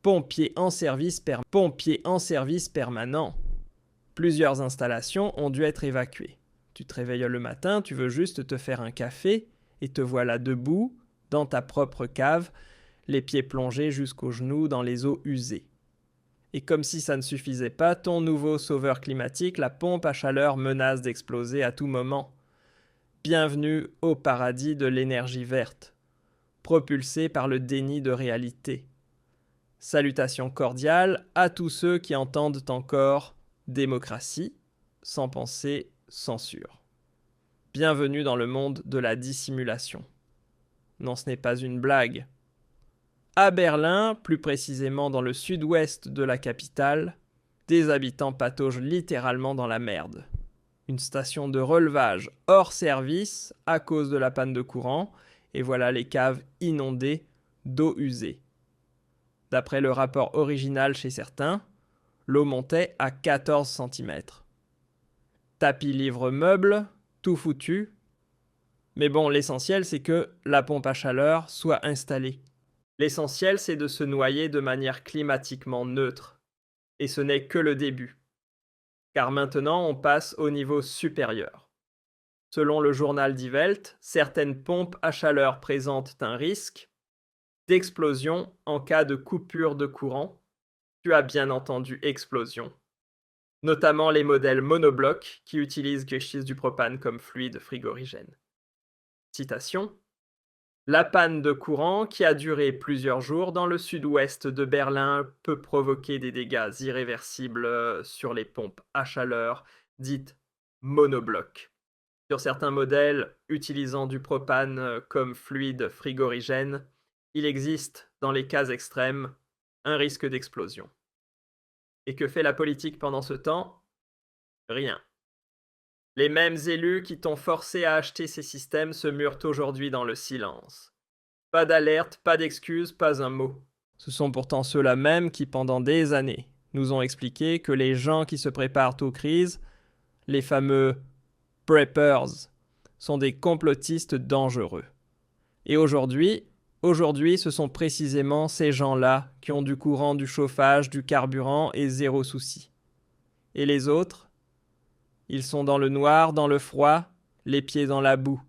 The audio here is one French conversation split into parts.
Pompier en service permanent. Plusieurs installations ont dû être évacuées. Tu te réveilles le matin, tu veux juste te faire un café et te voilà debout, dans ta propre cave, les pieds plongés jusqu'aux genoux dans les eaux usées. Et comme si ça ne suffisait pas, ton nouveau sauveur climatique, la pompe à chaleur, menace d'exploser à tout moment. Bienvenue au paradis de l'énergie verte, propulsée par le déni de réalité. Salutations cordiales à tous ceux qui entendent encore démocratie, sans penser censure. Bienvenue dans le monde de la dissimulation. Non, ce n'est pas une blague. À Berlin, plus précisément dans le sud-ouest de la capitale, des habitants pataugent littéralement dans la merde. Une station de relevage hors service à cause de la panne de courant, et voilà les caves inondées d'eau usée. D'après le rapport original chez certains, l'eau montait à 14 cm. Tapis livre-meuble, tout foutu. Mais bon, l'essentiel, c'est que la pompe à chaleur soit installée. L'essentiel, c'est de se noyer de manière climatiquement neutre. Et ce n'est que le début. Car maintenant, on passe au niveau supérieur. Selon le journal Die Welt, certaines pompes à chaleur présentent un risque d'explosion en cas de coupure de courant. Tu as bien entendu explosion. Notamment les modèles monoblocs qui utilisent du schiste du propane comme fluide frigorigène. Citation. La panne de courant qui a duré plusieurs jours dans le sud-ouest de Berlin peut provoquer des dégâts irréversibles sur les pompes à chaleur dites monoblocs. Sur certains modèles utilisant du propane comme fluide frigorigène, il existe, dans les cas extrêmes, un risque d'explosion. Et que fait la politique pendant ce temps ? Rien. Les mêmes élus qui t'ont forcé à acheter ces systèmes se murent aujourd'hui dans le silence. Pas d'alerte, pas d'excuses, pas un mot. Ce sont pourtant ceux-là même qui, pendant des années, nous ont expliqué que les gens qui se préparent aux crises, les fameux preppers, sont des complotistes dangereux. Et aujourd'hui, ce sont précisément ces gens-là qui ont du courant, du chauffage, du carburant et zéro souci. Et les autres ? Ils sont dans le noir, dans le froid, les pieds dans la boue.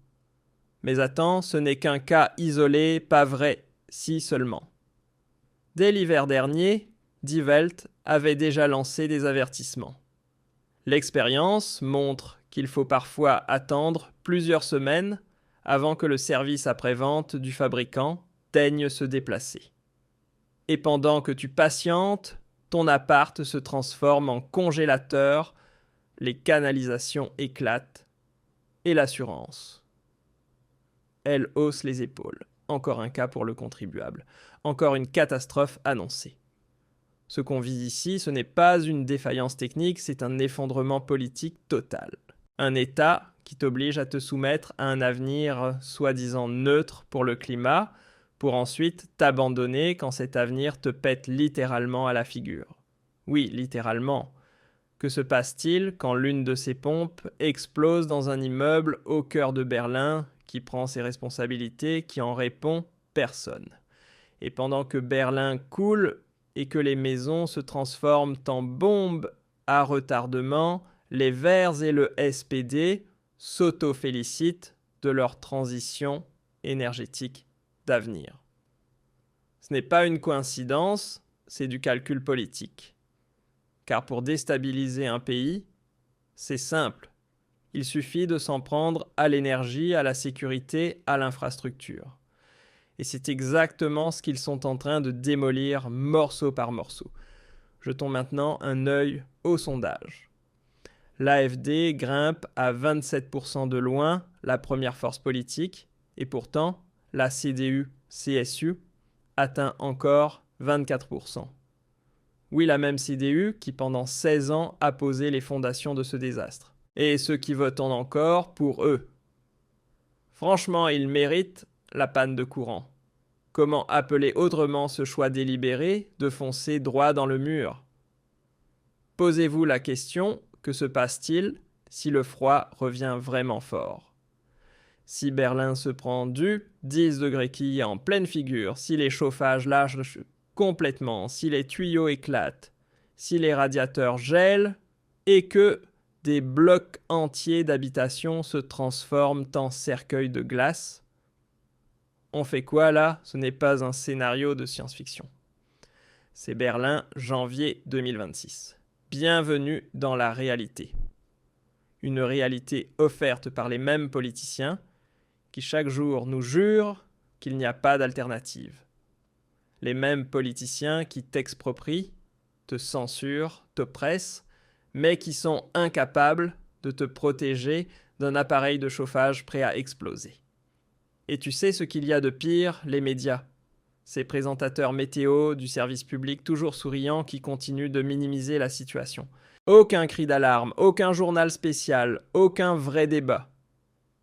Mais attends, ce n'est qu'un cas isolé, pas vrai, si seulement. Dès l'hiver dernier, Die Welt avait déjà lancé des avertissements. L'expérience montre qu'il faut parfois attendre plusieurs semaines avant que le service après-vente du fabricant daigne se déplacer. Et pendant que tu patientes, ton appart se transforme en congélateur, les canalisations éclatent, et l'assurance. Elle hausse les épaules. Encore un cas pour le contribuable. Encore une catastrophe annoncée. Ce qu'on vit ici, ce n'est pas une défaillance technique, c'est un effondrement politique total. Un État qui t'oblige à te soumettre à un avenir soi-disant neutre pour le climat, pour ensuite t'abandonner quand cet avenir te pète littéralement à la figure. Oui, littéralement. Que se passe-t-il quand l'une de ces pompes explose dans un immeuble au cœur de Berlin, qui prend ses responsabilités, qui en répond ? Personne. Et pendant que Berlin coule et que les maisons se transforment en bombes à retardement, les Verts et le SPD s'auto-félicitent de leur transition énergétique d'avenir. Ce n'est pas une coïncidence, c'est du calcul politique. Car pour déstabiliser un pays, c'est simple. Il suffit de s'en prendre à l'énergie, à la sécurité, à l'infrastructure. Et c'est exactement ce qu'ils sont en train de démolir morceau par morceau. Jetons maintenant un œil au sondage. L'AfD grimpe à 27% de loin, la première force politique, et pourtant, la CDU-CSU atteint encore 24%. Oui, la même CDU qui pendant 16 ans a posé les fondations de ce désastre. Et ceux qui votent encore pour eux. Franchement, ils méritent la panne de courant. Comment appeler autrement ce choix délibéré de foncer droit dans le mur ? Posez-vous la question, que se passe-t-il si le froid revient vraiment fort ? Si Berlin se prend du 10 degrés qui en pleine figure, si les chauffages lâchent complètement, si les tuyaux éclatent, si les radiateurs gèlent et que des blocs entiers d'habitation se transforment en cercueils de glace. On fait quoi là? Ce n'est pas un scénario de science-fiction. C'est Berlin, janvier 2026. Bienvenue dans la réalité. Une réalité offerte par les mêmes politiciens qui chaque jour nous jurent qu'il n'y a pas d'alternative. Les mêmes politiciens qui t'exproprient, te censurent, t'oppressent, mais qui sont incapables de te protéger d'un appareil de chauffage prêt à exploser. Et tu sais ce qu'il y a de pire? Les médias. Ces présentateurs météo du service public toujours souriants qui continuent de minimiser la situation. Aucun cri d'alarme, aucun journal spécial, aucun vrai débat.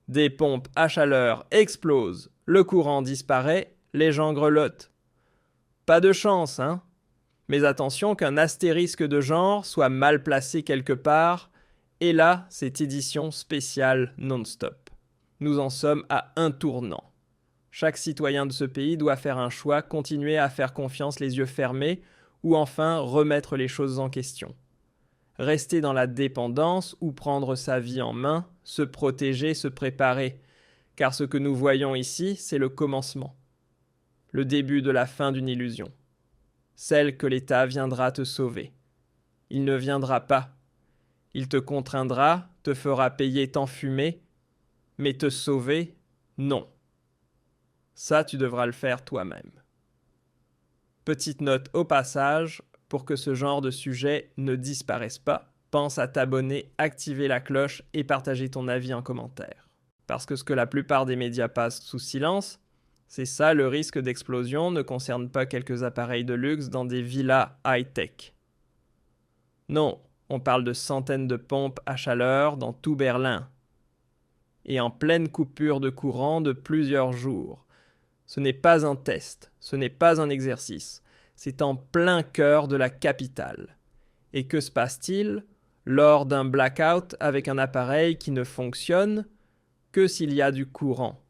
Des pompes à chaleur explosent, le courant disparaît, les gens grelottent. Pas de chance, hein? Mais attention qu'un astérisque de genre soit mal placé quelque part, et là, c'est édition spéciale non-stop. Nous en sommes à un tournant. Chaque citoyen de ce pays doit faire un choix, continuer à faire confiance les yeux fermés, ou enfin remettre les choses en question. Rester dans la dépendance ou prendre sa vie en main, se protéger, se préparer. Car ce que nous voyons ici, c'est le commencement. Le début de la fin d'une illusion. Celle que l'État viendra te sauver. Il ne viendra pas. Il te contraindra, te fera payer t'enfumer, mais te sauver, non. Ça, tu devras le faire toi-même. Petite note au passage, pour que ce genre de sujet ne disparaisse pas, pense à t'abonner, activer la cloche et partager ton avis en commentaire. Parce que ce que la plupart des médias passent sous silence, c'est ça, le risque d'explosion ne concerne pas quelques appareils de luxe dans des villas high-tech. Non, on parle de centaines de pompes à chaleur dans tout Berlin. Et en pleine coupure de courant de plusieurs jours. Ce n'est pas un test, ce n'est pas un exercice, c'est en plein cœur de la capitale. Et que se passe-t-il lors d'un blackout avec un appareil qui ne fonctionne que s'il y a du courant?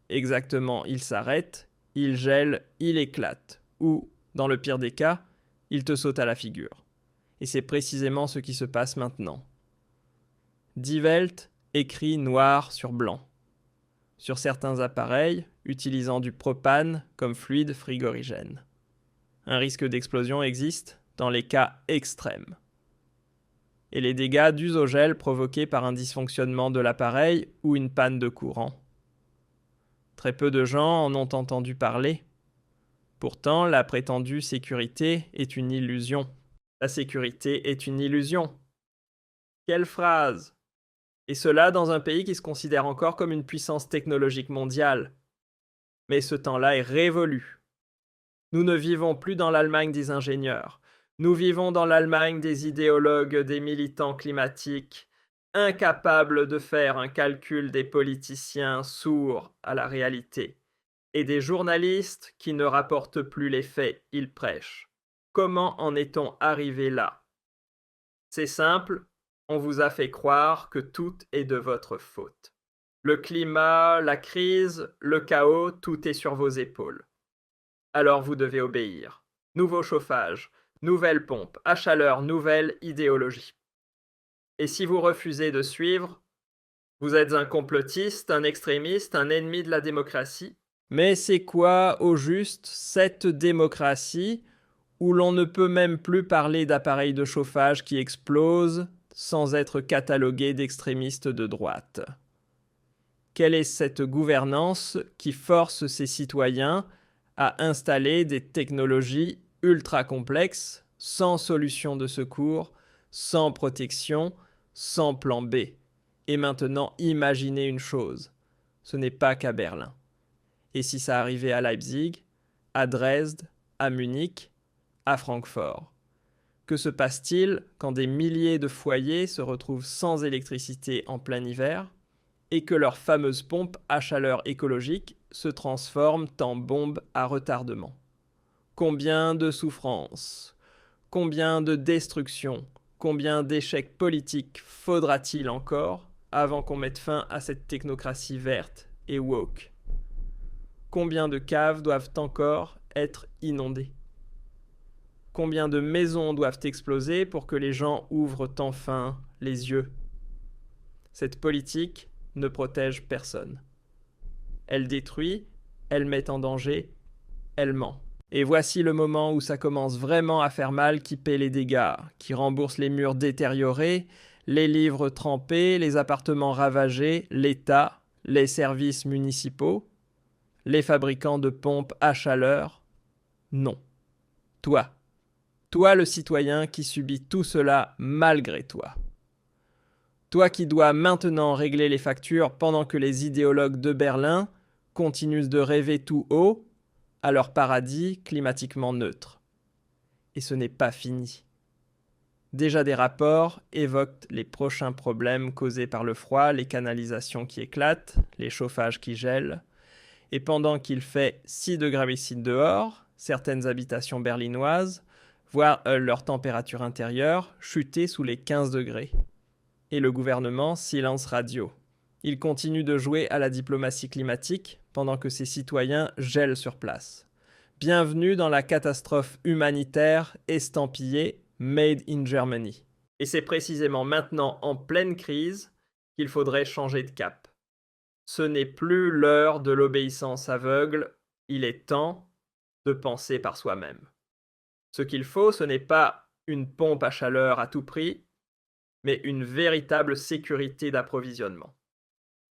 Exactement, il s'arrête, il gèle, il éclate, ou, dans le pire des cas, il te saute à la figure. Et c'est précisément ce qui se passe maintenant. Die Welt écrit noir sur blanc. Sur certains appareils, utilisant du propane comme fluide frigorigène. Un risque d'explosion existe dans les cas extrêmes. Et les dégâts dus au gel provoqués par un dysfonctionnement de l'appareil ou une panne de courant. Très peu de gens en ont entendu parler. Pourtant, la prétendue sécurité est une illusion. La sécurité est une illusion. Quelle phrase! Et cela dans un pays qui se considère encore comme une puissance technologique mondiale. Mais ce temps-là est révolu. Nous ne vivons plus dans l'Allemagne des ingénieurs. Nous vivons dans l'Allemagne des idéologues, des militants climatiques, incapables de faire un calcul des politiciens sourds à la réalité, et des journalistes qui ne rapportent plus les faits, ils prêchent. Comment en est-on arrivé là? C'est simple. On vous a fait croire que tout est de votre faute. Le climat, la crise, le chaos, tout est sur vos épaules. Alors vous devez obéir. Nouveau chauffage, nouvelle pompe, à chaleur, nouvelle idéologie. Et si vous refusez de suivre, vous êtes un complotiste, un extrémiste, un ennemi de la démocratie. Mais c'est quoi, au juste, cette démocratie où l'on ne peut même plus parler d'appareils de chauffage qui explosent sans être catalogué d'extrémistes de droite? Quelle est cette gouvernance qui force ses citoyens à installer des technologies ultra complexes, sans solution de secours, sans protection, sans plan B? Et maintenant, imaginez une chose, ce n'est pas qu'à Berlin. Et si ça arrivait à Leipzig, à Dresde, à Munich, à Francfort? Que se passe-t-il quand des milliers de foyers se retrouvent sans électricité en plein hiver et que leurs fameuses pompes à chaleur écologique se transforment en bombes à retardement? Combien de souffrances, combien de destruction, combien d'échecs politiques faudra-t-il encore avant qu'on mette fin à cette technocratie verte et woke? Combien de caves doivent encore être inondées? Combien de maisons doivent exploser pour que les gens ouvrent enfin les yeux? Cette politique ne protège personne. Elle détruit, elle met en danger, elle ment. Et voici le moment où ça commence vraiment à faire mal, qui paie les dégâts, qui rembourse les murs détériorés, les livres trempés, les appartements ravagés, l'État, les services municipaux, les fabricants de pompes à chaleur. Non. Toi. Toi le citoyen qui subit tout cela malgré toi. Toi qui dois maintenant régler les factures pendant que les idéologues de Berlin continuent de rêver tout haut à leur paradis climatiquement neutre. Et ce n'est pas fini. Déjà des rapports évoquent les prochains problèmes causés par le froid, les canalisations qui éclatent, les chauffages qui gèlent. Et pendant qu'il fait 6 degrés ici dehors, certaines habitations berlinoises voient leur température intérieure chuter sous les 15 degrés. Et le gouvernement silence radio. Il continue de jouer à la diplomatie climatique pendant que ses citoyens gèlent sur place. Bienvenue dans la catastrophe humanitaire estampillée Made in Germany. Et c'est précisément maintenant, en pleine crise, qu'il faudrait changer de cap. Ce n'est plus l'heure de l'obéissance aveugle, il est temps de penser par soi-même. Ce qu'il faut, ce n'est pas une pompe à chaleur à tout prix, mais une véritable sécurité d'approvisionnement.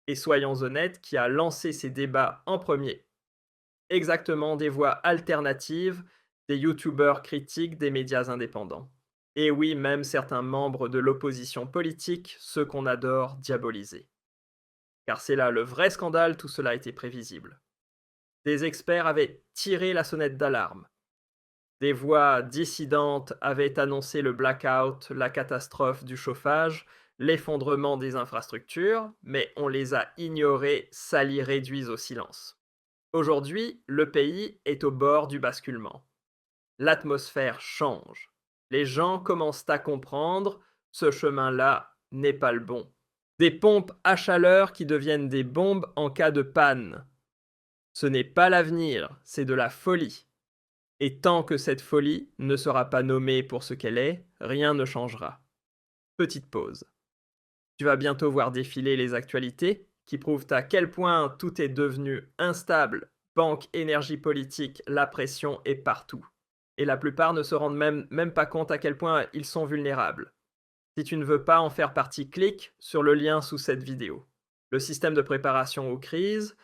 Et soyons honnêtes, qui a lancé ces débats en premier? Exactement des voix alternatives, des youtubeurs critiques des médias indépendants. Et oui, même certains membres de l'opposition politique, ceux qu'on adore diaboliser. Car c'est là le vrai scandale, tout cela était prévisible. Des experts avaient tiré la sonnette d'alarme. Des voix dissidentes avaient annoncé le blackout, la catastrophe du chauffage, l'effondrement des infrastructures, mais on les a ignorés, salis, réduits au silence. Aujourd'hui, le pays est au bord du basculement. L'atmosphère change. Les gens commencent à comprendre, ce chemin-là n'est pas le bon. Des pompes à chaleur qui deviennent des bombes en cas de panne. Ce n'est pas l'avenir, c'est de la folie. Et tant que cette folie ne sera pas nommée pour ce qu'elle est, rien ne changera. Petite pause. Tu vas bientôt voir défiler les actualités qui prouvent à quel point tout est devenu instable. Banque, énergie politique, la pression est partout. Et la plupart ne se rendent même pas compte à quel point ils sont vulnérables. Si tu ne veux pas en faire partie, clique sur le lien sous cette vidéo. Le système de préparation aux crises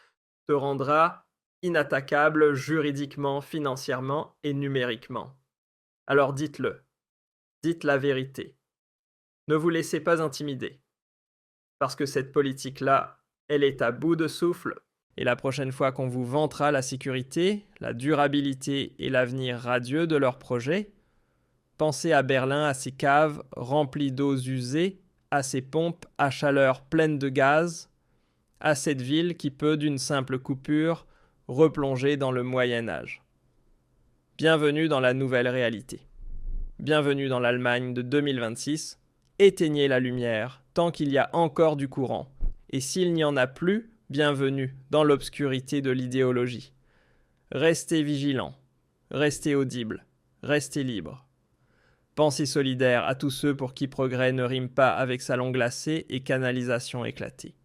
te rendra inattaquable juridiquement, financièrement et numériquement. Alors dites-le. Dites la vérité. Ne vous laissez pas intimider. Parce que cette politique-là, elle est à bout de souffle. Et la prochaine fois qu'on vous vantera la sécurité, la durabilité et l'avenir radieux de leur projet, pensez à Berlin, à ses caves remplies d'eaux usées, à ses pompes à chaleur pleines de gaz, à cette ville qui peut, d'une simple coupure, replonger dans le Moyen-Âge. Bienvenue dans la nouvelle réalité. Bienvenue dans l'Allemagne de 2026. Éteignez la lumière tant qu'il y a encore du courant. Et s'il n'y en a plus, bienvenue dans l'obscurité de l'idéologie. Restez vigilants, restez audibles, restez libres. Pensée solidaire à tous ceux pour qui progrès ne rime pas avec salon glacé et canalisation éclatée.